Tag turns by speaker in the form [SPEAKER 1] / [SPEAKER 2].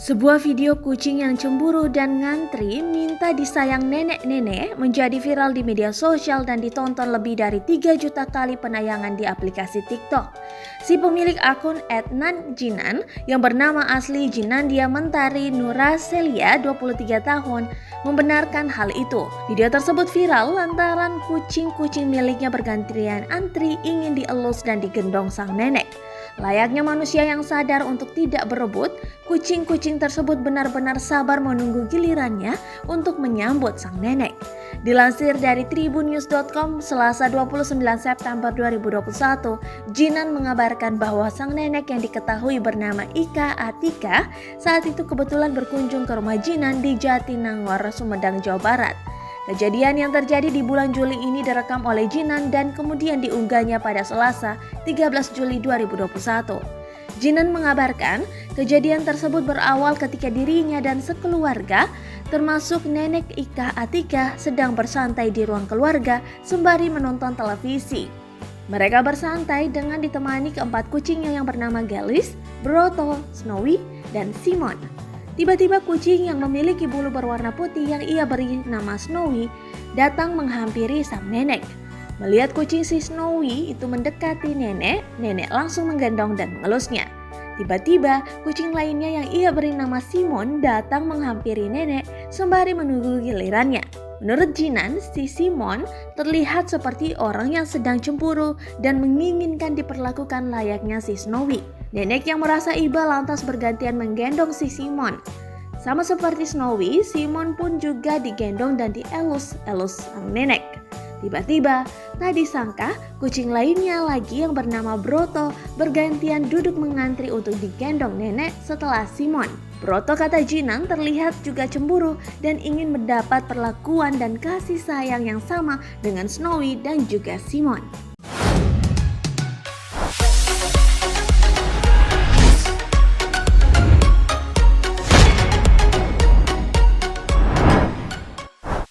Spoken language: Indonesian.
[SPEAKER 1] Sebuah video kucing yang cemburu dan ngantri minta disayang nenek-nenek menjadi viral di media sosial dan ditonton lebih dari 3 juta kali penayangan di aplikasi TikTok. Si pemilik akun @nanjinan yang bernama asli Jinandia Mentari Nuraselia 23 tahun membenarkan hal itu. Video tersebut viral lantaran kucing-kucing miliknya bergantian antri ingin dielus dan digendong sang nenek. Layaknya manusia yang sadar untuk tidak berebut, kucing-kucing tersebut benar-benar sabar menunggu gilirannya untuk menyambut sang nenek. Dilansir dari tribunnews.com, Selasa 29 September 2021, Jinan mengabarkan bahwa sang nenek yang diketahui bernama Ika Atika saat itu kebetulan berkunjung ke rumah Jinan di Jatinangor, Sumedang, Jawa Barat. Kejadian yang terjadi di bulan Juli ini direkam oleh Jinan dan kemudian diunggahnya pada Selasa 13 Juli 2021. Jinan mengabarkan kejadian tersebut berawal ketika dirinya dan sekeluarga termasuk nenek Ika Atika sedang bersantai di ruang keluarga sembari menonton televisi. Mereka bersantai dengan ditemani keempat kucingnya yang bernama Gelis, Broto, Snowy, dan Simon. Tiba-tiba kucing yang memiliki bulu berwarna putih yang ia beri nama Snowy datang menghampiri sang nenek. Melihat kucing si Snowy itu mendekati nenek, nenek langsung menggendong dan mengelusnya. Tiba-tiba kucing lainnya yang ia beri nama Simon datang menghampiri nenek sembari menunggu gilirannya. Menurut Jinan, si Simon terlihat seperti orang yang sedang cemburu dan menginginkan diperlakukan layaknya si Snowy. Nenek yang merasa iba lantas bergantian menggendong si Simon. Sama seperti Snowy, Simon pun juga digendong dan dielus-elus sang nenek. Tiba-tiba, tak disangka kucing lainnya lagi yang bernama Broto bergantian duduk mengantri untuk digendong nenek setelah Simon. Broto, kata Jinan, terlihat juga cemburu dan ingin mendapat perlakuan dan kasih sayang yang sama dengan Snowy dan juga Simon.